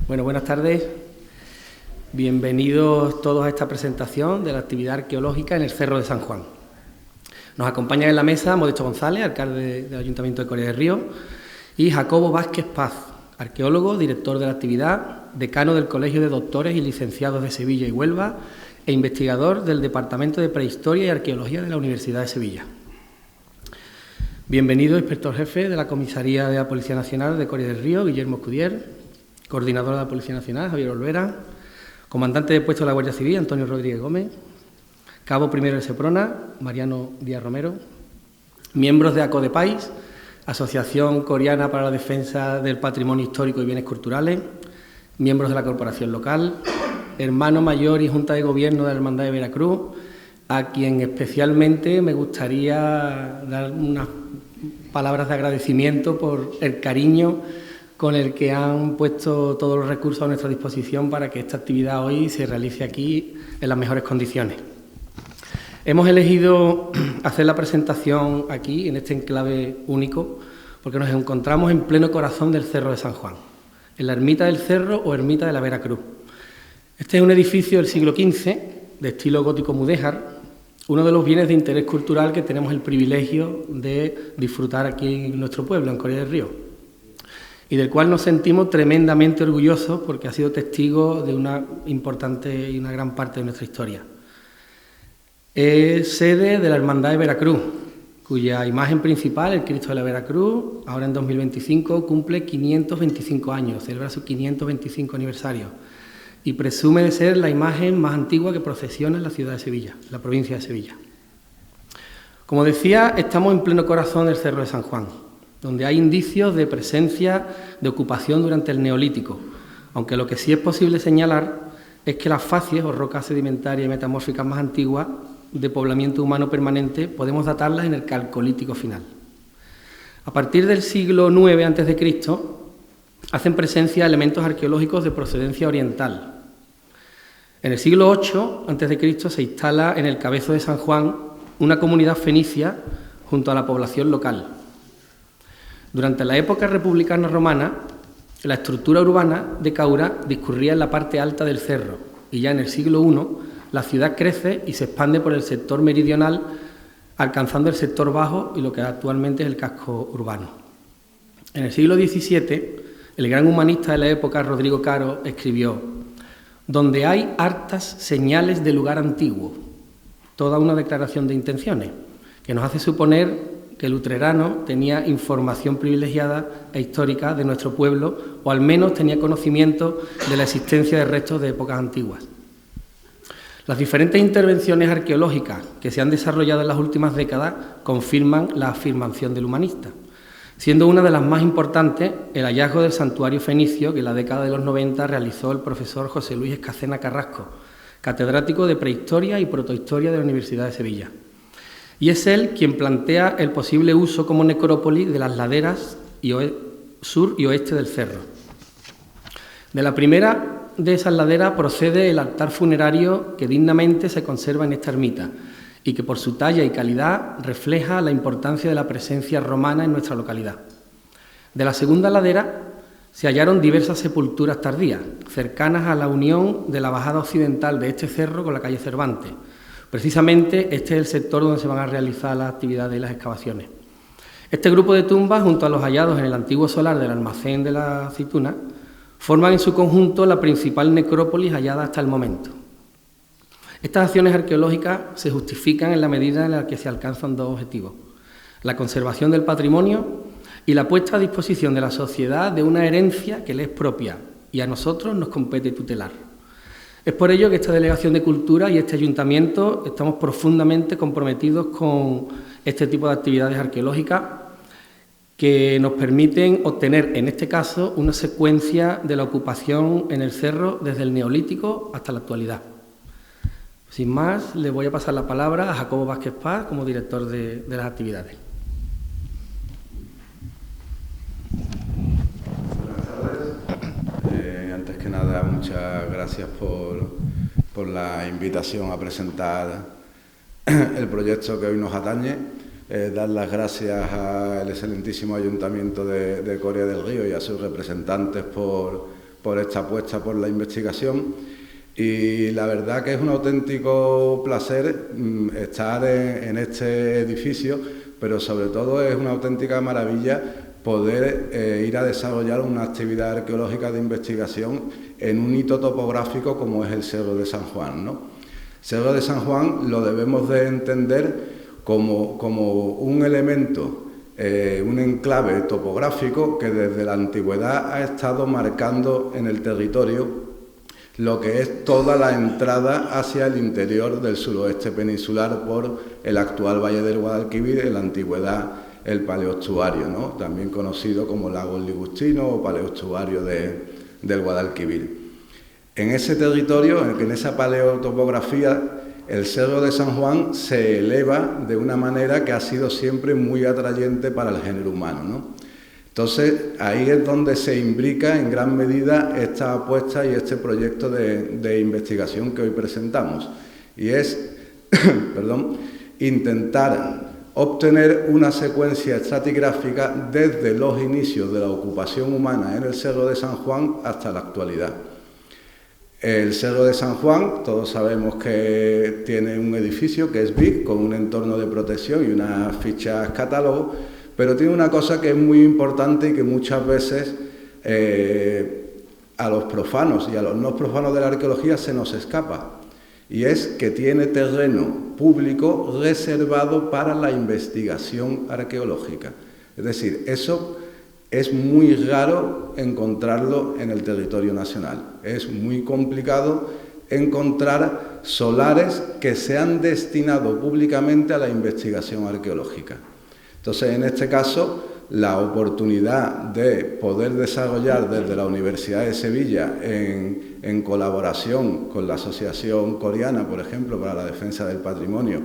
Bueno, buenas tardes. Bienvenidos todos a esta presentación de la actividad arqueológica en el Cerro de San Juan. Nos acompañan en la mesa Modesto González, alcalde del Ayuntamiento de Coria del Río, y Jacobo Vázquez Paz, arqueólogo, director de la actividad, decano del Colegio de Doctores y Licenciados de Sevilla y Huelva e investigador del Departamento de Prehistoria y Arqueología de la Universidad de Sevilla. Bienvenido, inspector jefe de la Comisaría de la Policía Nacional de Coria del Río, Guillermo Escudier, coordinador de la Policía Nacional, Javier Olvera, comandante de puesto de la Guardia Civil, Antonio Rodríguez Gómez, cabo primero de Seprona, Mariano Díaz Romero, miembros de ACODEPAIS, Asociación Coreana para la Defensa del Patrimonio Histórico y Bienes Culturales, miembros de la Corporación Local, hermano mayor y Junta de Gobierno de la Hermandad de Veracruz, a quien especialmente me gustaría dar unas palabras de agradecimiento por el cariño con el que han puesto todos los recursos a nuestra disposición para que esta actividad hoy se realice aquí en las mejores condiciones. Hemos elegido hacer la presentación aquí, en este enclave único, porque nos encontramos en pleno corazón del Cerro de San Juan, en la Ermita del Cerro o Ermita de la Veracruz. Este es un edificio del siglo XV, de estilo gótico mudéjar, uno de los bienes de interés cultural que tenemos el privilegio de disfrutar aquí en nuestro pueblo, en Coria del Río, y del cual nos sentimos tremendamente orgullosos porque ha sido testigo de una importante y una gran parte de nuestra historia. Es sede de la Hermandad de Veracruz, cuya imagen principal, el Cristo de la Veracruz, ahora en 2025 cumple 525 años, celebra su 525 aniversario y presume de ser la imagen más antigua que procesiona en la ciudad de Sevilla, la provincia de Sevilla. Como decía, estamos en pleno corazón del Cerro de San Juan, donde hay indicios de presencia de ocupación durante el Neolítico, aunque lo que sí es posible señalar es que las facies o rocas sedimentarias y metamórficas más antiguas de poblamiento humano permanente podemos datarlas en el Calcolítico final. A partir del siglo IX a.C. hacen presencia elementos arqueológicos de procedencia oriental. En el siglo VIII a.C. se instala en el Cabezo de San Juan una comunidad fenicia junto a la población local. Durante la época republicana romana, la estructura urbana de Caura discurría en la parte alta del cerro y ya en el siglo I la ciudad crece y se expande por el sector meridional, alcanzando el sector bajo y lo que actualmente es el casco urbano. En el siglo XVII, el gran humanista de la época, Rodrigo Caro, escribió: «Donde hay hartas señales de lugar antiguo», toda una declaración de intenciones que nos hace suponer que el utrerano tenía información privilegiada e histórica de nuestro pueblo, o al menos tenía conocimiento de la existencia de restos de épocas antiguas. Las diferentes intervenciones arqueológicas que se han desarrollado en las últimas décadas confirman la afirmación del humanista, siendo una de las más importantes el hallazgo del santuario fenicio que en la década de los 90 realizó el profesor José Luis Escacena Carrasco, catedrático de Prehistoria y Protohistoria de la Universidad de Sevilla. Y es él quien plantea el posible uso como necrópolis de las laderas sur y oeste del cerro. De la primera de esas laderas procede el altar funerario que dignamente se conserva en esta ermita y que por su talla y calidad refleja la importancia de la presencia romana en nuestra localidad. De la segunda ladera se hallaron diversas sepulturas tardías, cercanas a la unión de la bajada occidental de este cerro con la calle Cervantes. Precisamente este es el sector donde se van a realizar las actividades y las excavaciones. Este grupo de tumbas, junto a los hallados en el antiguo solar del almacén de la aceituna, forman en su conjunto la principal necrópolis hallada hasta el momento. Estas acciones arqueológicas se justifican en la medida en la que se alcanzan dos objetivos: la conservación del patrimonio y la puesta a disposición de la sociedad de una herencia que le es propia y a nosotros nos compete tutelar. Es por ello que esta Delegación de Cultura y este Ayuntamiento estamos profundamente comprometidos con este tipo de actividades arqueológicas que nos permiten obtener, en este caso, una secuencia de la ocupación en el cerro desde el Neolítico hasta la actualidad. Sin más, le voy a pasar la palabra a Jacobo Vázquez Paz como director de las actividades. Antes que nada, muchas gracias por la invitación a presentar el proyecto que hoy nos atañe. Dar las gracias al excelentísimo Ayuntamiento de Coria del Río y a sus representantes por por esta apuesta por la investigación. Y la verdad que es un auténtico placer estar en este edificio, pero sobre todo es una auténtica maravilla poder ir a desarrollar una actividad arqueológica de investigación en un hito topográfico como es el Cerro de San Juan, ¿no? Cerro de San Juan lo debemos de entender como un elemento, un enclave topográfico que desde la antigüedad ha estado marcando en el territorio lo que es toda la entrada hacia el interior del suroeste peninsular por el actual Valle del Guadalquivir, en la antigüedad el paleoestuario, ¿no? También conocido como lago ligustino o paleoestuario del Guadalquivir. En ese territorio, en esa paleotopografía, el Cerro de San Juan se eleva de una manera que ha sido siempre muy atrayente para el género humano, ¿no? Entonces, ahí es donde se imbrica en gran medida esta apuesta y este proyecto de investigación que hoy presentamos. Y es, intentar obtener una secuencia estratigráfica desde los inicios de la ocupación humana en el Cerro de San Juan hasta la actualidad. El Cerro de San Juan, todos sabemos que tiene un edificio que es BIC, con un entorno de protección y unas fichas catálogo, pero tiene una cosa que es muy importante y que muchas veces a los profanos y a los no profanos de la arqueología se nos escapa, y es que tiene terreno público reservado para la investigación arqueológica. Es decir, eso es muy raro encontrarlo en el territorio nacional. Es muy complicado encontrar solares que se han destinado públicamente a la investigación arqueológica. Entonces, en este caso, la oportunidad de poder desarrollar desde la Universidad de Sevilla, en colaboración con la Asociación Coreana, por ejemplo, para la defensa del patrimonio,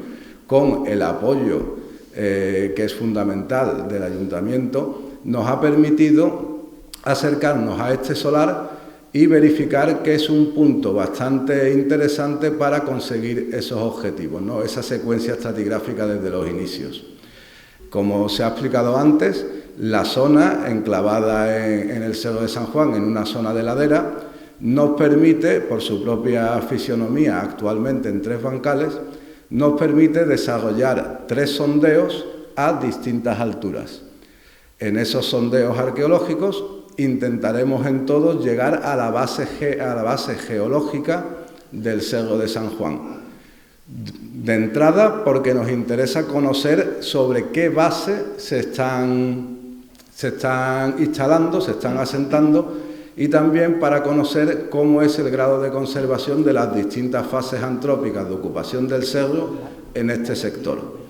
con el apoyo que es fundamental del Ayuntamiento, nos ha permitido acercarnos a este solar y verificar que es un punto bastante interesante para conseguir esos objetivos, ¿no? Esa secuencia estratigráfica desde los inicios. Como se ha explicado antes, la zona enclavada en el Cerro de San Juan, en una zona de ladera, nos permite, por su propia fisionomía actualmente en 3 bancales, nos permite desarrollar 3 sondeos a distintas alturas. En esos sondeos arqueológicos intentaremos en todos llegar a la base geológica del Cerro de San Juan. De entrada, porque nos interesa conocer sobre qué base se están instalando, se están asentando, y también para conocer cómo es el grado de conservación de las distintas fases antrópicas de ocupación del cerro en este sector.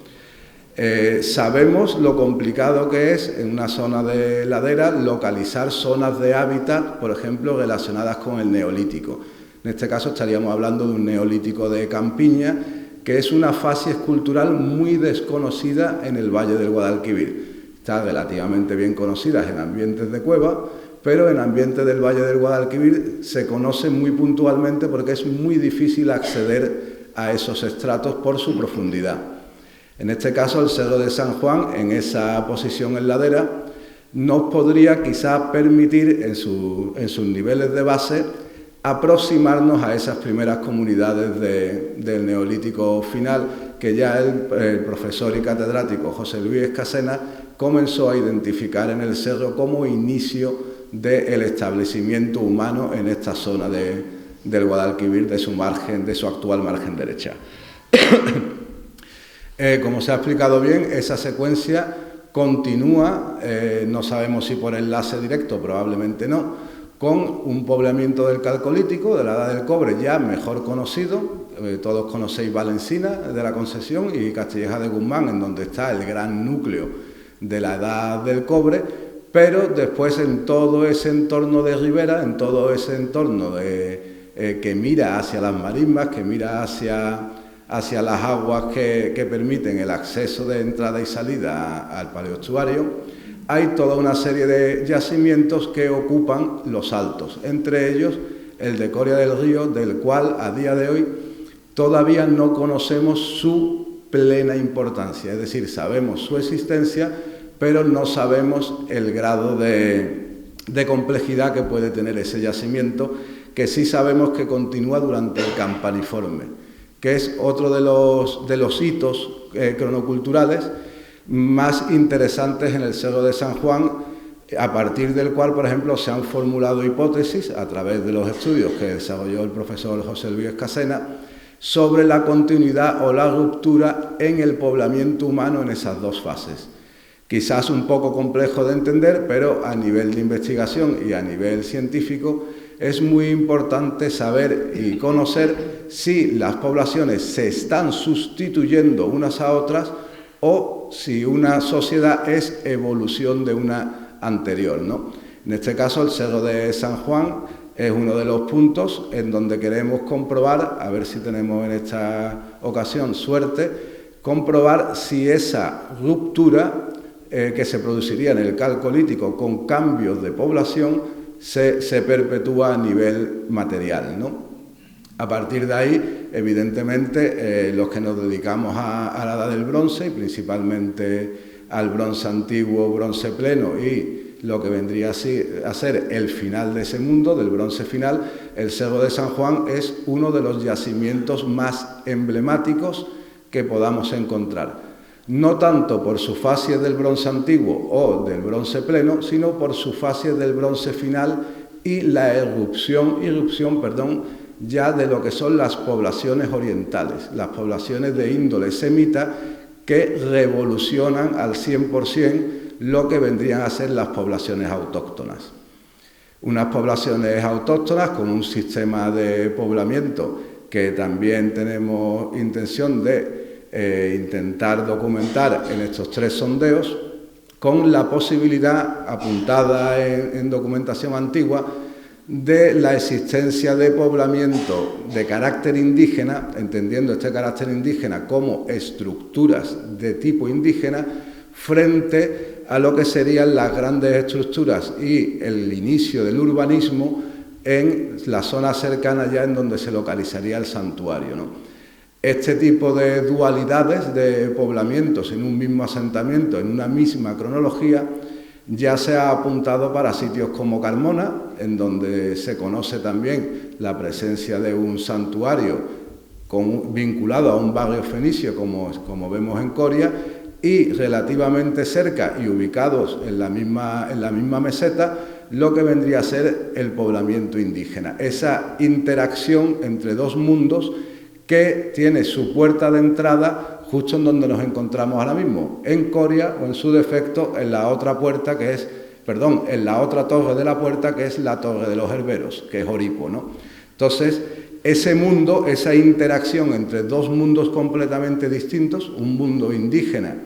Sabemos lo complicado que es en una zona de ladera localizar zonas de hábitat, por ejemplo, relacionadas con el neolítico. En este caso estaríamos hablando de un neolítico de campiña, que es una fase escultural muy desconocida en el Valle del Guadalquivir. Está relativamente bien conocida en ambientes de cueva, pero en ambientes del Valle del Guadalquivir se conoce muy puntualmente porque es muy difícil acceder a esos estratos por su profundidad. En este caso, el Cerro de San Juan, en esa posición en ladera, nos podría quizás permitir, en sus niveles de base, aproximarnos a esas primeras comunidades del Neolítico final, que ya el profesor y catedrático José Luis Escasena comenzó a identificar en el cerro como inicio del establecimiento humano en esta zona del Guadalquivir, de su actual margen derecha. Como se ha explicado bien, esa secuencia continúa, no sabemos si por enlace directo, probablemente no, con un poblamiento del Calcolítico, de la Edad del Cobre, ya mejor conocido. Todos conocéis Valencina, de la Concesión, y Castilleja de Guzmán, en donde está el gran núcleo de la Edad del Cobre, pero después en todo ese entorno de ribera, en todo ese entorno que mira hacia las marismas, que mira hacia las aguas que permiten el acceso de entrada y salida al paleoestuario, hay toda una serie de yacimientos que ocupan los altos, entre ellos el de Coria del Río, del cual a día de hoy todavía no conocemos su plena importancia, es decir, sabemos su existencia, pero no sabemos el grado de de complejidad que puede tener ese yacimiento, que sí sabemos que continúa durante el Campaniforme, que es otro de los hitos cronoculturales más interesantes en el Cerro de San Juan, a partir del cual, por ejemplo, se han formulado hipótesis a través de los estudios que desarrolló el profesor José Luis Escasena sobre la continuidad o la ruptura en el poblamiento humano en esas dos fases. Quizás un poco complejo de entender, pero a nivel de investigación y a nivel científico es muy importante saber y conocer si las poblaciones se están sustituyendo unas a otras o si una sociedad es evolución de una anterior, ¿no? En este caso, el Cerro de San Juan es uno de los puntos en donde queremos comprobar, a ver si tenemos en esta ocasión suerte, comprobar si esa ruptura que se produciría en el Calcolítico con cambios de población se perpetúa a nivel material, ¿no? A partir de ahí, evidentemente, los que nos dedicamos a la Edad del Bronce, y principalmente al bronce antiguo, bronce pleno y lo que vendría a ser el final de ese mundo, del bronce final, el Cerro de San Juan es uno de los yacimientos más emblemáticos que podamos encontrar. No tanto por su fase del bronce antiguo o del bronce pleno, sino por su fase del bronce final y la irrupción, ya de lo que son las poblaciones orientales, las poblaciones de índole semita que revolucionan al 100% lo que vendrían a ser las poblaciones autóctonas. Unas poblaciones autóctonas con un sistema de poblamiento que también tenemos intención de intentar documentar en estos 3 sondeos, con la posibilidad apuntada en documentación antigua de la existencia de poblamiento de carácter indígena, entendiendo este carácter indígena como estructuras de tipo indígena, frente a lo que serían las grandes estructuras y el inicio del urbanismo en la zona cercana ya en donde se localizaría el santuario, ¿no? Este tipo de dualidades de poblamientos en un mismo asentamiento, en una misma cronología, ya se ha apuntado para sitios como Carmona, en donde se conoce también la presencia de un santuario vinculado a un barrio fenicio, como vemos en Coria, y relativamente cerca y ubicados en la misma meseta, lo que vendría a ser el poblamiento indígena. Esa interacción entre dos mundos que tiene su puerta de entrada justo en donde nos encontramos ahora mismo, en Coria o en su defecto en la otra puerta en la otra torre de la puerta que es la Torre de los Herberos, que es Oripo, ¿no? Entonces, ese mundo, esa interacción entre dos mundos completamente distintos, un mundo indígena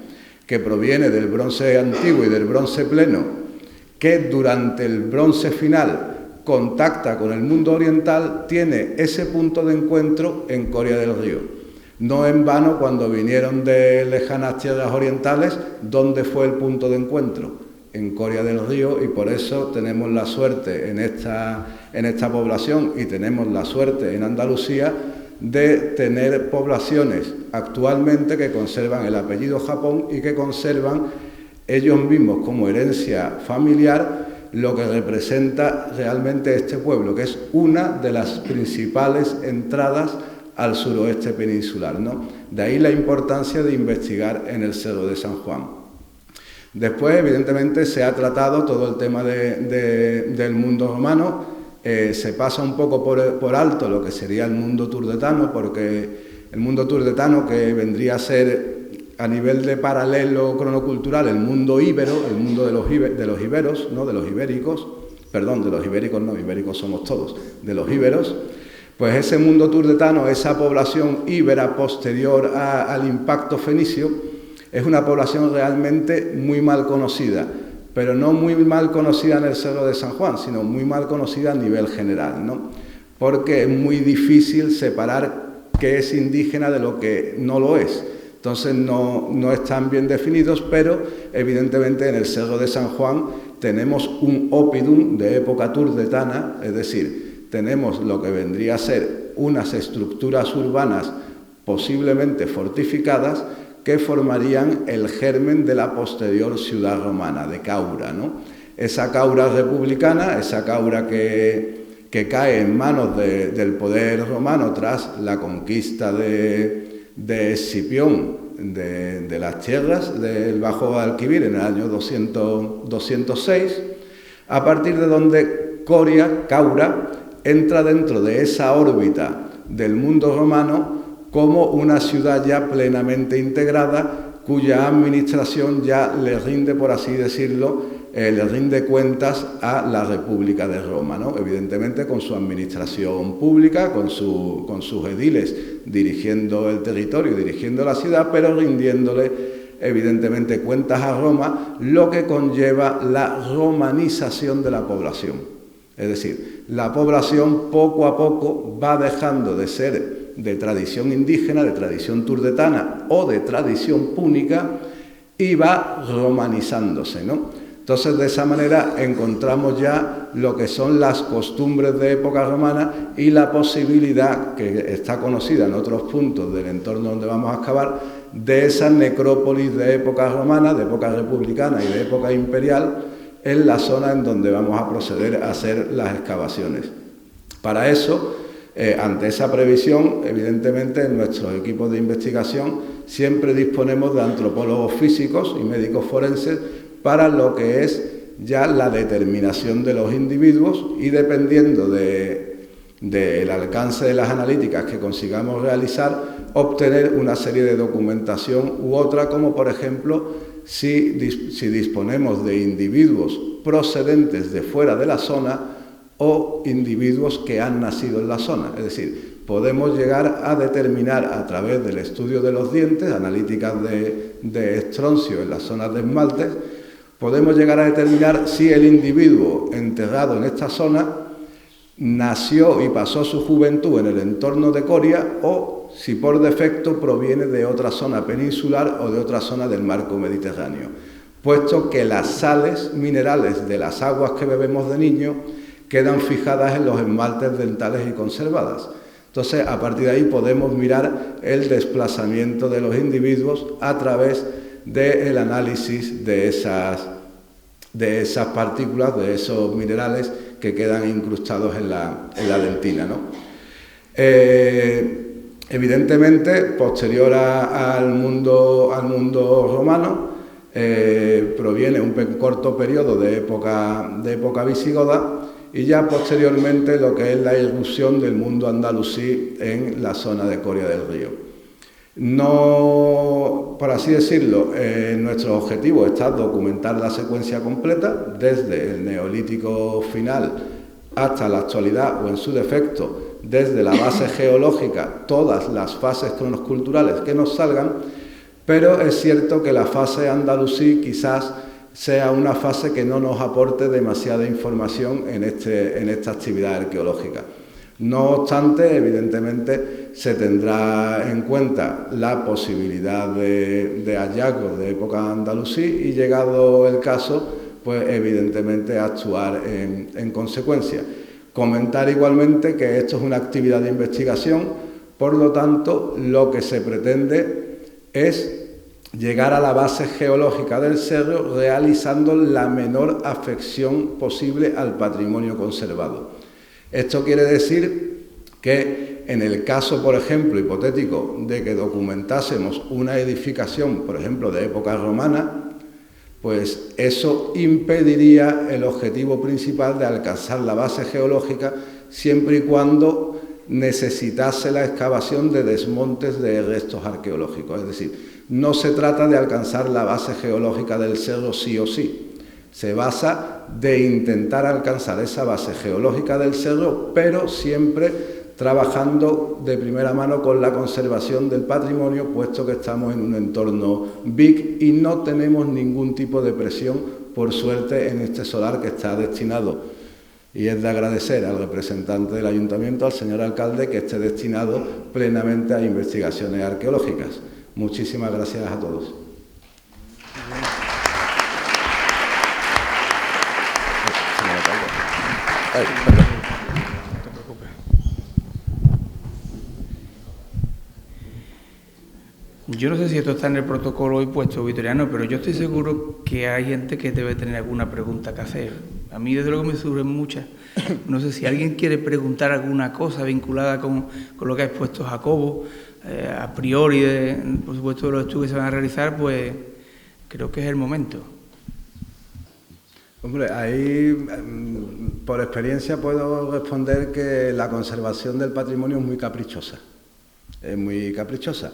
que proviene del bronce antiguo y del bronce pleno, que durante el bronce final contacta con el mundo oriental, tiene ese punto de encuentro en Coria del Río. No en vano, cuando vinieron de lejanas tierras orientales, ¿dónde fue el punto de encuentro? En Coria del Río, y por eso tenemos la suerte en esta población y tenemos la suerte en Andalucía de tener poblaciones actualmente que conservan el apellido Japón y que conservan ellos mismos como herencia familiar lo que representa realmente este pueblo, que es una de las principales entradas al suroeste peninsular, ¿no? De ahí la importancia de investigar en el Cerro de San Juan. Después, evidentemente, se ha tratado todo el tema del mundo romano, se pasa un poco por alto lo que sería el mundo turdetano, porque el mundo turdetano, que vendría a ser a nivel de paralelo cronocultural el mundo íbero, el mundo de los iberos, ¿no? De los ibéricos, perdón, de los ibéricos no, ibéricos somos todos, de los íberos, pues ese mundo turdetano, esa población íbera posterior al impacto fenicio, es una población realmente muy mal conocida, pero no muy mal conocida en el Cerro de San Juan, sino muy mal conocida a nivel general, ¿no? Porque es muy difícil separar qué es indígena de lo que no lo es. Entonces no están bien definidos, pero evidentemente en el Cerro de San Juan tenemos un oppidum de época turdetana, es decir, tenemos lo que vendría a ser unas estructuras urbanas posiblemente fortificadas que formarían el germen de la posterior ciudad romana, de Caura, ¿no? esa caura republicana, esa caura que cae en manos del poder romano tras la conquista de Escipión de las tierras del Bajo Alquivir en el año 206, a partir de donde Caura entra dentro de esa órbita del mundo romano como una ciudad ya plenamente integrada, cuya administración ya le rinde, por así decirlo, le rinde cuentas a la República de Roma, ¿no? Evidentemente con su administración pública, con sus ediles dirigiendo el territorio, dirigiendo la ciudad, pero rindiéndole evidentemente cuentas a Roma, lo que conlleva la romanización de la población. Es decir, la población poco a poco va dejando de ser de tradición indígena, de tradición turdetana o de tradición púnica y va romanizándose, ¿no? Entonces, de esa manera encontramos ya lo que son las costumbres de época romana y la posibilidad, que está conocida en otros puntos del entorno donde vamos a excavar, de esa necrópolis de época romana, de época republicana y de época imperial en la zona en donde vamos a proceder a hacer las excavaciones. Para eso, ante esa previsión, evidentemente en nuestros equipos de investigación siempre disponemos de antropólogos físicos y médicos forenses para lo que es ya la determinación de los individuos y dependiendo del alcance de las analíticas que consigamos realizar, obtener una serie de documentación u otra, como por ejemplo si disponemos de individuos procedentes de fuera de la zona o individuos que han nacido en la zona. Es decir, podemos llegar a determinar a través del estudio de los dientes, analíticas de estroncio en las zonas de esmaltes, podemos llegar a determinar si el individuo enterrado en esta zona nació y pasó su juventud en el entorno de Coria o si por defecto proviene de otra zona peninsular o de otra zona del marco mediterráneo, puesto que las sales minerales de las aguas que bebemos de niño quedan fijadas en los esmaltes dentales y conservadas. Entonces, a partir de ahí podemos mirar el desplazamiento de los individuos a través del análisis de esas partículas, de esos minerales que quedan incrustados en la dentina, ¿no? Evidentemente, posterior al mundo romano, proviene un corto periodo de época visigoda y ya posteriormente lo que es la irrupción del mundo andalusí en la zona de Coria del Río. No, por así decirlo, nuestro objetivo está documentar la secuencia completa desde el Neolítico final hasta la actualidad o en su defecto desde la base geológica todas las fases cronosculturales que nos salgan, pero es cierto que la fase andalusí quizás sea una fase que no nos aporte demasiada información en esta actividad arqueológica. No obstante, evidentemente, se tendrá en cuenta la posibilidad de hallazgos de época andalusí y, llegado el caso, pues evidentemente actuar en consecuencia. Comentar igualmente que esto es una actividad de investigación, por lo tanto, lo que se pretende es llegar a la base geológica del cerro realizando la menor afección posible al patrimonio conservado. Esto quiere decir que en el caso, por ejemplo, hipotético de que documentásemos una edificación, por ejemplo, de época romana, pues eso impediría el objetivo principal de alcanzar la base geológica siempre y cuando necesitase la excavación de desmontes de restos arqueológicos. Es decir, no se trata de alcanzar la base geológica del cerro sí o sí. Se basa de intentar alcanzar esa base geológica del cerro, pero siempre trabajando de primera mano con la conservación del patrimonio, puesto que estamos en un entorno BIC y no tenemos ningún tipo de presión, por suerte, en este solar que está destinado, y es de agradecer al representante del ayuntamiento, al señor alcalde, que esté destinado plenamente a investigaciones arqueológicas. Muchísimas gracias a todos. Yo no sé si esto está en el protocolo hoy puesto, Vitoriano, pero yo estoy seguro que hay gente que debe tener alguna pregunta que hacer. A mí, desde luego, me surgen muchas. No sé si alguien quiere preguntar alguna cosa vinculada con lo que ha expuesto Jacobo, a priori, por supuesto, de los estudios que se van a realizar, pues creo que es el momento. Hombre, ahí, por experiencia, puedo responder que la conservación del patrimonio es muy caprichosa. Es muy caprichosa.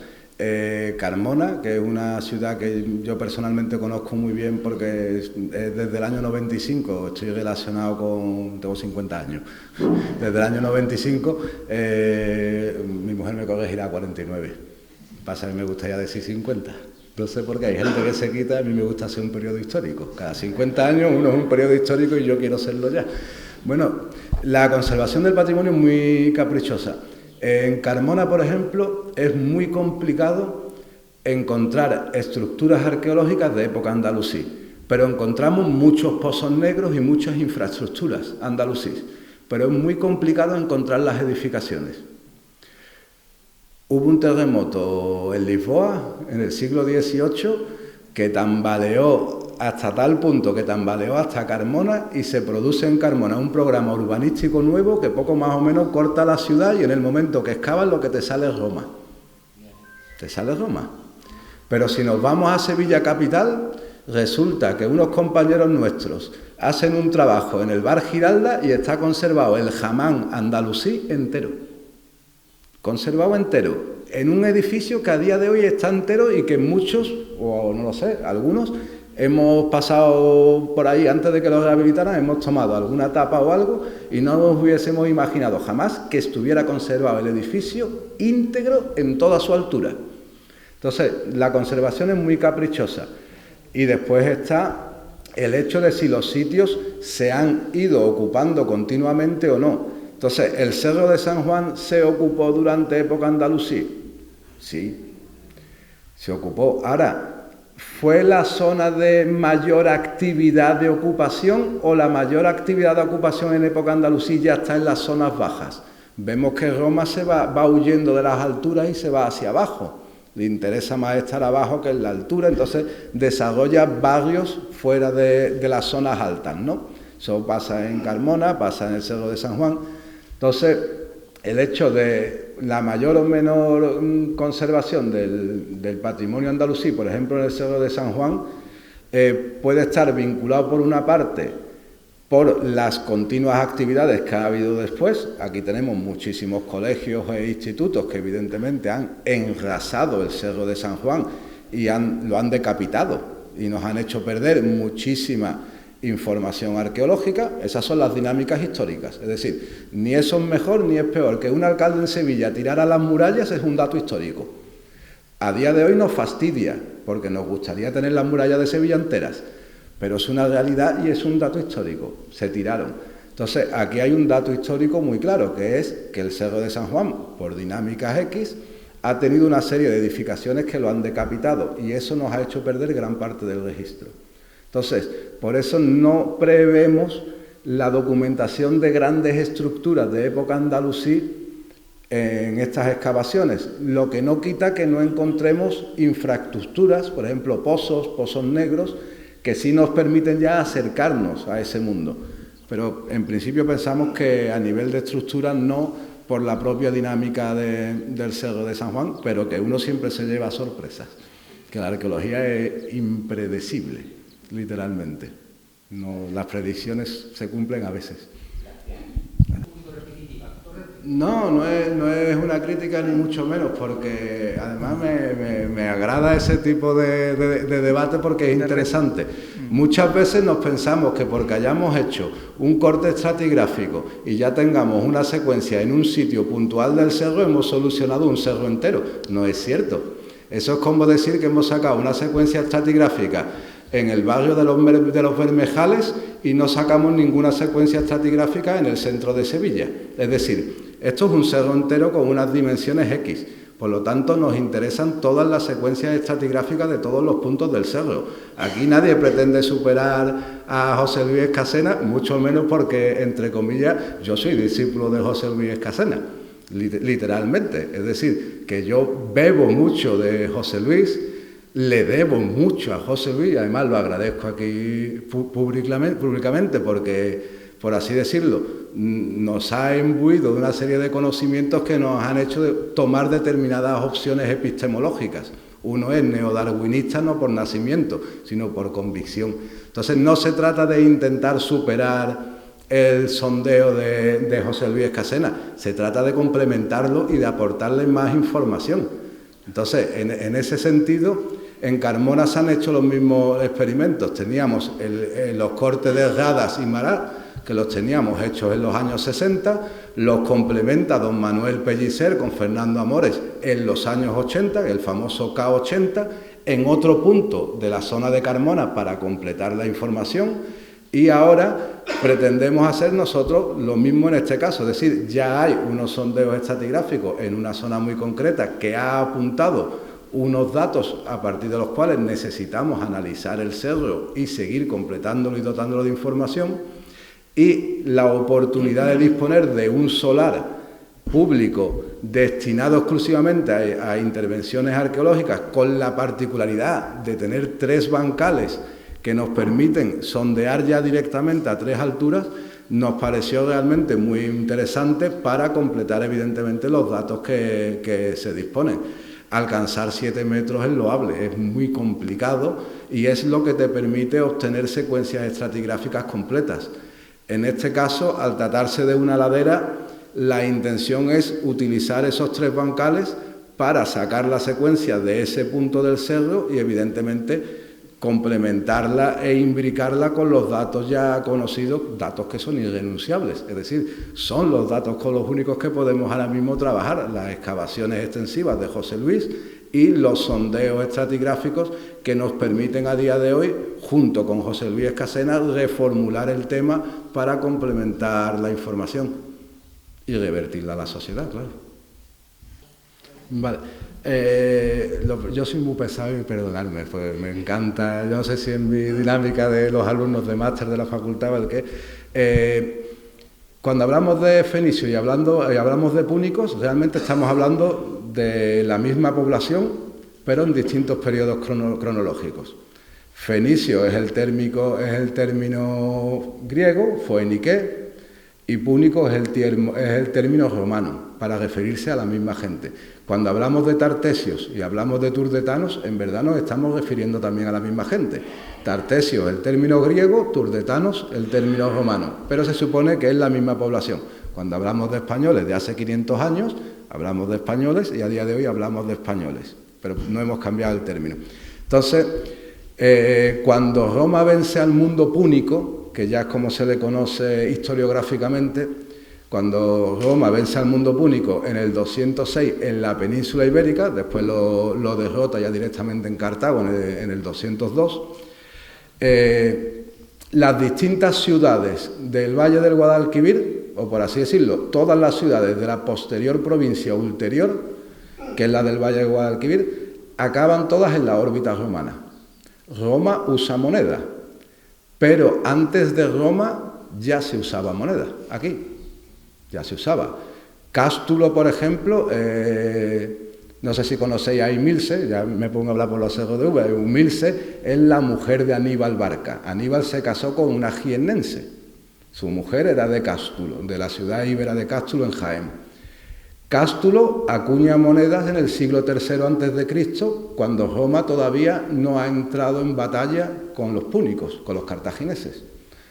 Carmona, que es una ciudad que yo personalmente conozco muy bien porque desde el año 95 estoy relacionado con... tengo 50 años. Desde el año 95, mi mujer me corregirá 49. Pasa que me gustaría decir 50. No sé por qué hay gente que se quita, a mí me gusta hacer un periodo histórico. Cada 50 años uno es un periodo histórico y yo quiero serlo ya. Bueno, la conservación del patrimonio es muy caprichosa. En Carmona, por ejemplo, es muy complicado encontrar estructuras arqueológicas de época andalusí, pero encontramos muchos pozos negros y muchas infraestructuras andalusíes, pero es muy complicado encontrar las edificaciones. Hubo un terremoto en Lisboa en el siglo XVIII que tambaleó hasta tal punto que tambaleó hasta Carmona y se produce en Carmona un programa urbanístico nuevo que poco más o menos corta la ciudad y en el momento que excavas lo que te sale es Roma. Te sale Roma. Pero si nos vamos a Sevilla capital, resulta que unos compañeros nuestros hacen un trabajo en el bar Giralda y está conservado el jamán andalusí entero. Conservado entero, en un edificio que a día de hoy está entero y que muchos, o no lo sé, algunos, hemos pasado por ahí antes de que lo rehabilitaran, hemos tomado alguna tapa o algo y no nos hubiésemos imaginado jamás que estuviera conservado el edificio íntegro en toda su altura. Entonces, la conservación es muy caprichosa. Y después está el hecho de si los sitios se han ido ocupando continuamente o no. Entonces, ¿el Cerro de San Juan se ocupó durante época andalusí? Sí, se ocupó. Ahora, ¿fue la zona de mayor actividad de ocupación o la mayor actividad de ocupación en época andalusí ya está en las zonas bajas? Vemos que Roma se va huyendo de las alturas y se va hacia abajo. Le interesa más estar abajo que en la altura, entonces desarrolla barrios fuera de las zonas altas, ¿no? Eso pasa en Carmona, pasa en el Cerro de San Juan. Entonces, el hecho de la mayor o menor conservación del patrimonio andalusí, por ejemplo en el Cerro de San Juan, puede estar vinculado por una parte por las continuas actividades que ha habido después. Aquí tenemos muchísimos colegios e institutos que evidentemente han enrasado el Cerro de San Juan y lo han decapitado y nos han hecho perder muchísima información arqueológica. Esas son las dinámicas históricas, es decir, ni eso es mejor ni es peor. Que un alcalde en Sevilla tirara las murallas es un dato histórico. A día de hoy nos fastidia, porque nos gustaría tener las murallas de Sevilla enteras, pero es una realidad y es un dato histórico, se tiraron. Entonces, aquí hay un dato histórico muy claro, que es que el Cerro de San Juan, por dinámicas X, ha tenido una serie de edificaciones que lo han decapitado y eso nos ha hecho perder gran parte del registro. Entonces, por eso no prevemos la documentación de grandes estructuras de época andalusí en estas excavaciones, lo que no quita que no encontremos infraestructuras, por ejemplo, pozos negros, que sí nos permiten ya acercarnos a ese mundo. Pero en principio pensamos que a nivel de estructura no, por la propia dinámica del Cerro de San Juan, pero que uno siempre se lleva sorpresas, que la arqueología es impredecible, literalmente. No, las predicciones se cumplen a veces. No es una crítica ni mucho menos, porque además me agrada ese tipo de debate porque es interesante. Muchas veces nos pensamos que porque hayamos hecho un corte estratigráfico y ya tengamos una secuencia en un sitio puntual del cerro, hemos solucionado un cerro entero. No es cierto. Eso es como decir que hemos sacado una secuencia estratigráfica en el barrio de los Bermejales y no sacamos ninguna secuencia estratigráfica en el centro de Sevilla. Es decir, esto es un cerro entero con unas dimensiones X. Por lo tanto, nos interesan todas las secuencias estratigráficas de todos los puntos del cerro. Aquí nadie pretende superar a José Luis Escasena, mucho menos porque, entre comillas, yo soy discípulo de José Luis Escasena. literalmente. Es decir, que yo bebo mucho de José Luis, le debo mucho a José Luis, y además lo agradezco aquí públicamente porque, por así decirlo, nos ha imbuido de una serie de conocimientos que nos han hecho tomar determinadas opciones epistemológicas. Uno es neodarwinista no por nacimiento, sino por convicción. Entonces no se trata de intentar superar el sondeo de José Luis Escasena, se trata de complementarlo y de aportarle más información. Entonces, en ese sentido, en Carmona se han hecho los mismos experimentos. Teníamos los cortes de Radas y Marat, que los teníamos hechos en los años 60, los complementa don Manuel Pellicer con Fernando Amores en los años 80, el famoso K80, en otro punto de la zona de Carmona para completar la información, y ahora pretendemos hacer nosotros lo mismo en este caso, es decir, ya hay unos sondeos estratigráficos en una zona muy concreta que ha apuntado unos datos a partir de los cuales necesitamos analizar el cerro y seguir completándolo y dotándolo de información, y la oportunidad de disponer de un solar público destinado exclusivamente a intervenciones arqueológicas, con la particularidad de tener 3 bancales que nos permiten sondear ya directamente a 3 alturas, nos pareció realmente muy interesante para completar evidentemente los datos que se disponen. Alcanzar 7 metros es loable, es muy complicado y es lo que te permite obtener secuencias estratigráficas completas. En este caso, al tratarse de una ladera, la intención es utilizar esos 3 bancales para sacar la secuencia de ese punto del cerro y evidentemente complementarla e imbricarla con los datos ya conocidos, datos que son irrenunciables, es decir, son los datos con los únicos que podemos ahora mismo trabajar, las excavaciones extensivas de José Luis y los sondeos estratigráficos que nos permiten a día de hoy, junto con José Luis Escasena, reformular el tema para complementar la información y revertirla a la sociedad, claro. Vale. Yo soy muy pesado y perdonadme, pues me encanta, yo no sé si en mi dinámica de los alumnos de máster de la facultad o el qué, cuando hablamos de fenicios y hablamos de púnicos, realmente estamos hablando de la misma población, pero en distintos periodos cronológicos. Fenicio es el término griego, foeniké, y púnico es el término romano, para referirse a la misma gente. Cuando hablamos de tartesios y hablamos de turdetanos, en verdad nos estamos refiriendo también a la misma gente. Tartesios el término griego, turdetanos el término romano, pero se supone que es la misma población. Cuando hablamos de españoles de hace 500 años, hablamos de españoles y a día de hoy hablamos de españoles, pero no hemos cambiado el término. Entonces, cuando Roma vence al mundo púnico, que ya es como se le conoce historiográficamente, cuando Roma vence al mundo púnico en el 206 en la península ibérica, después lo derrota ya directamente en Cartago en el 202, las distintas ciudades del Valle del Guadalquivir, o por así decirlo, todas las ciudades de la posterior provincia ulterior, que es la del Valle del Guadalquivir, acaban todas en la órbita romana. Roma usa moneda, pero antes de Roma ya se usaba moneda, aquí. Ya se usaba. Cástulo, por ejemplo, no sé si conocéis a Emilce, ya me pongo a hablar por los cerros de Uva. Emilce es la mujer de Aníbal Barca. Aníbal se casó con una jiennense. Su mujer era de Cástulo, de la ciudad íbera de Cástulo en Jaén. Cástulo acuña monedas en el siglo III a.C., cuando Roma todavía no ha entrado en batalla con los púnicos, con los cartagineses.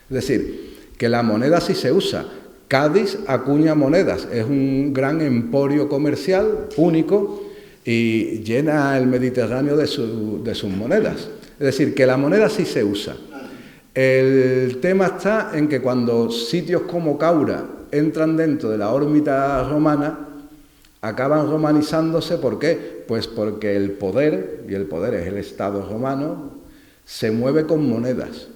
Es decir, que la moneda sí se usa. Cádiz acuña monedas, es un gran emporio comercial único y llena el Mediterráneo de sus monedas. Es decir, que la moneda sí se usa. El tema está en que cuando sitios como Caura entran dentro de la órbita romana, acaban romanizándose. ¿Por qué? Pues porque el poder, y el poder es el Estado romano, se mueve con monedas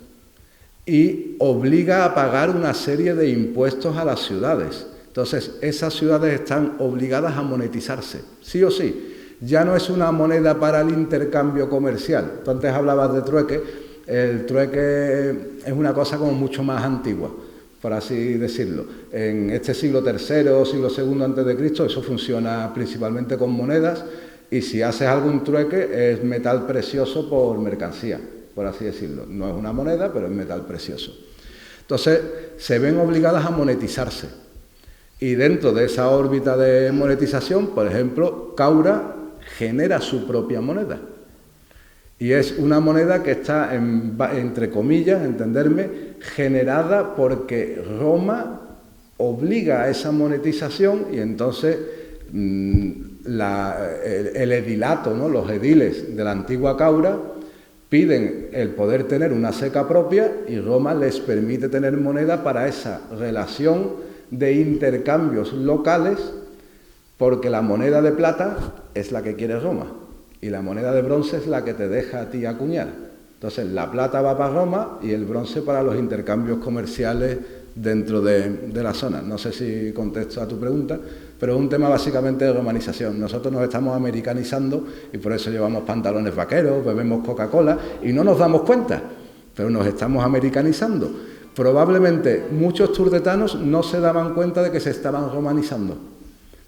y obliga a pagar una serie de impuestos a las ciudades. Entonces, esas ciudades están obligadas a monetizarse, sí o sí. Ya no es una moneda para el intercambio comercial. Tú antes hablabas de trueque. El trueque es una cosa como mucho más antigua, por así decirlo. En este siglo III o siglo II antes de Cristo eso funciona principalmente con monedas, y si haces algún trueque es metal precioso por mercancía, por así decirlo. No es una moneda, pero es metal precioso. Entonces se ven obligadas a monetizarse, y dentro de esa órbita de monetización, por ejemplo, Caura genera su propia moneda. Y es una moneda que está, entre comillas, entenderme, generada porque Roma obliga a esa monetización, y entonces el edilato, ¿no?, los ediles de la antigua Caura piden el poder tener una seca propia, y Roma les permite tener moneda para esa relación de intercambios locales, porque la moneda de plata es la que quiere Roma y la moneda de bronce es la que te deja a ti acuñar. Entonces la plata va para Roma y el bronce para los intercambios comerciales dentro de la zona. No sé si contesto a tu pregunta, pero es un tema básicamente de romanización. Nosotros nos estamos americanizando y por eso llevamos pantalones vaqueros, bebemos Coca-Cola y no nos damos cuenta, pero nos estamos americanizando. Probablemente muchos turdetanos no se daban cuenta de que se estaban romanizando,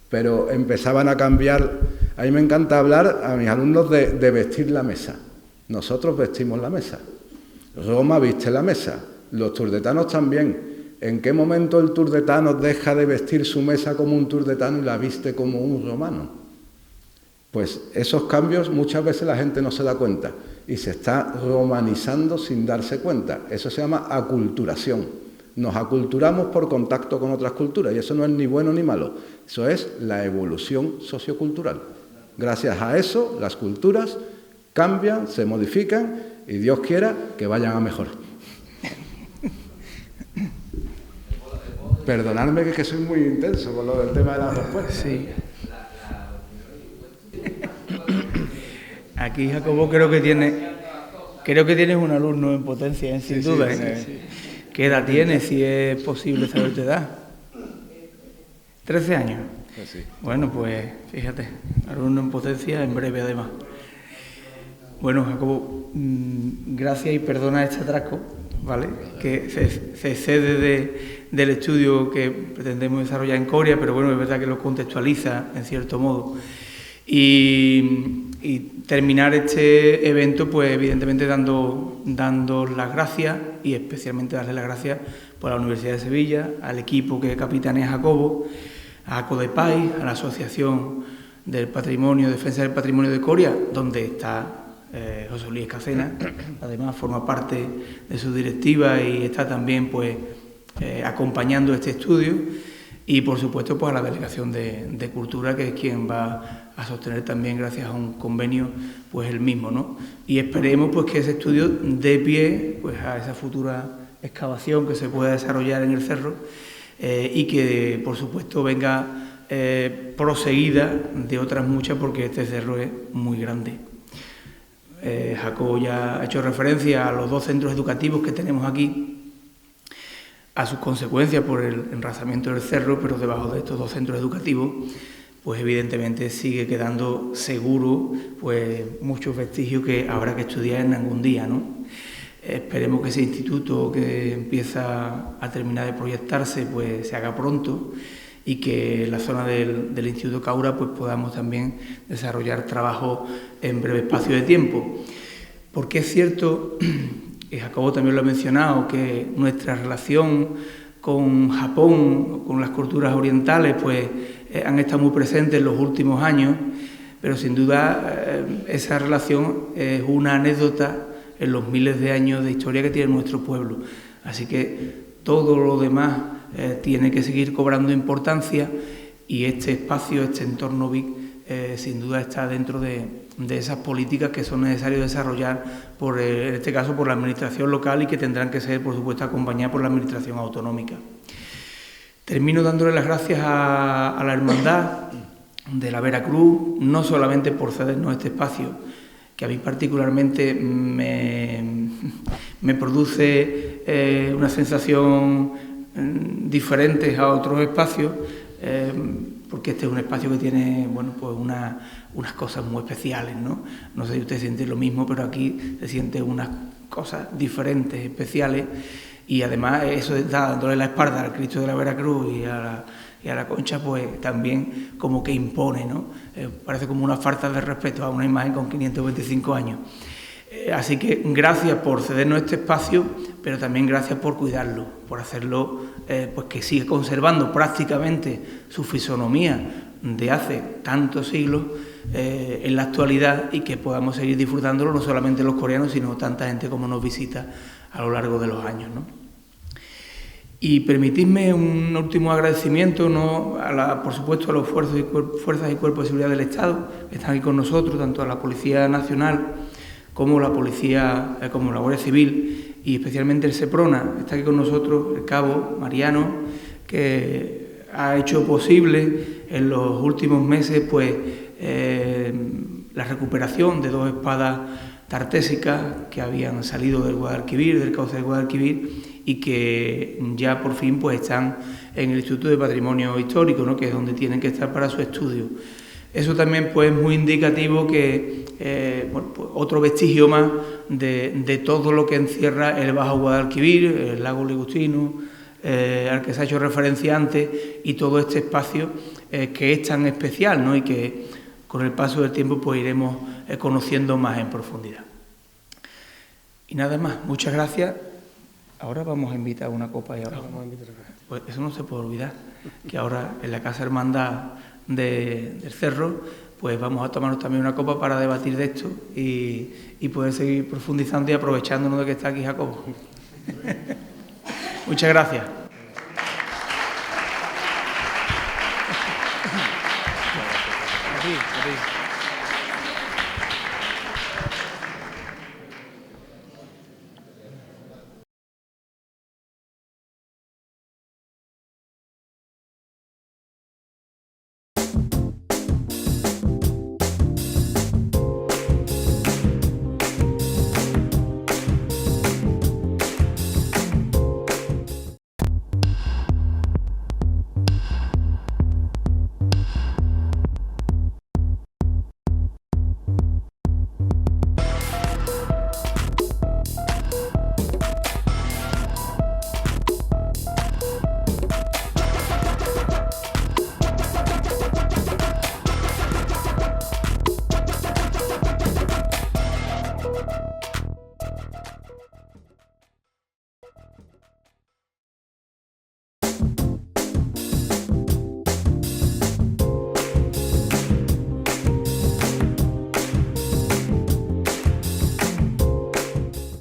pero empezaban a cambiar. A mí me encanta hablar a mis alumnos de vestir la mesa. Nosotros vestimos la mesa. Roma viste la mesa. Los turdetanos también. ¿En qué momento el turdetano deja de vestir su mesa como un turdetano y la viste como un romano? Pues esos cambios muchas veces la gente no se da cuenta y se está romanizando sin darse cuenta. Eso se llama aculturación. Nos aculturamos por contacto con otras culturas y eso no es ni bueno ni malo. Eso es la evolución sociocultural. Gracias a eso las culturas cambian, se modifican y Dios quiera que vayan a mejor. Perdonadme que soy muy intenso con lo del tema de las respuestas. Sí. Aquí Jacobo creo que tienes un alumno en potencia, sin duda. Sí. ¿Qué edad tienes, si es posible saber tu edad? 13 años. Sí. Bueno, pues fíjate, alumno en potencia en breve además. Bueno, Jacobo, gracias y perdona este atraco, ¿vale? Que se excede del estudio que pretendemos desarrollar en Coria, pero bueno, es verdad que lo contextualiza en cierto modo. Y terminar este evento, pues evidentemente dando las gracias, y especialmente darle las gracias por la Universidad de Sevilla, al equipo que capitanea Jacobo, a Codepay, a la Asociación del Patrimonio, Defensa del Patrimonio de Coria, donde está José Luis Escacena, además forma parte de su directiva y está también pues acompañando este estudio, y por supuesto pues a la Delegación de Cultura, que es quien va a sostener también, gracias a un convenio, pues el mismo, ¿no? Y esperemos pues que ese estudio dé pie pues a esa futura excavación que se pueda desarrollar en el cerro, y que por supuesto venga proseguida de otras muchas, porque este cerro es muy grande. Jacobo ya ha hecho referencia a los 2 centros educativos que tenemos aquí, a sus consecuencias por el enrazamiento del cerro, pero debajo de estos 2 centros educativos pues evidentemente sigue quedando seguro pues muchos vestigios que habrá que estudiar en algún día, ¿no? Esperemos que ese instituto que empieza a terminar de proyectarse pues se haga pronto, y que en la zona del Instituto Caura pues podamos también desarrollar trabajo en breve espacio de tiempo. Porque es cierto, y Jacobo también lo ha mencionado, que nuestra relación con Japón, con las culturas orientales, pues han estado muy presentes en los últimos años, pero sin duda esa relación es una anécdota en los miles de años de historia que tiene nuestro pueblo. Así que todo lo demás tiene que seguir cobrando importancia, y este espacio, este entorno BIC, sin duda está dentro de esas políticas que son necesarias desarrollar, en este caso por la administración local, y que tendrán que ser, por supuesto, acompañadas por la administración autonómica. Termino dándole las gracias a la Hermandad de la Veracruz, no solamente por cedernos este espacio, que a mí particularmente me produce una sensación diferente a otros espacios, porque este es un espacio que tiene, bueno, pues unas cosas muy especiales, ¿no? No sé si usted siente lo mismo, pero aquí se sienten unas cosas diferentes, especiales, y además eso está dándole la espalda al Cristo de la Veracruz y a la Concha, pues también como que impone, ¿no? Parece como una falta de respeto a una imagen con 525 años. Así que gracias por cedernos este espacio, pero también gracias por cuidarlo, por hacerlo pues que siga conservando prácticamente su fisonomía de hace tantos siglos en la actualidad, y que podamos seguir disfrutándolo no solamente los coreanos, sino tanta gente como nos visita a lo largo de los años, ¿no? Y permitidme un último agradecimiento, ¿no? Por supuesto, a los fuerzas y cuerpos de seguridad del Estado que están aquí con nosotros, tanto a la Policía Nacional como la Policía, como la Guardia Civil, y especialmente el Seprona. Está aquí con nosotros el cabo Mariano, que ha hecho posible en los últimos meses pues la recuperación de 2 espadas tartésicas que habían salido del Guadalquivir, del cauce del Guadalquivir, y que ya por fin pues están en el Instituto de Patrimonio Histórico, ¿no? Que es donde tienen que estar para su estudio. Eso también pues es muy indicativo que bueno, pues otro vestigio más de todo lo que encierra el Bajo Guadalquivir, el lago Ligustino, al que se ha hecho referencia antes, y todo este espacio que es tan especial, ¿no? Y que con el paso del tiempo pues iremos conociendo más en profundidad. Y nada más, muchas gracias. Ahora vamos a invitar una copa ahí abajo. Pues eso no se puede olvidar, que ahora en la Casa Hermandad del Cerro pues vamos a tomarnos también una copa para debatir de esto y poder seguir profundizando y aprovechándonos de que está aquí Jacobo. Muchas gracias. A ti.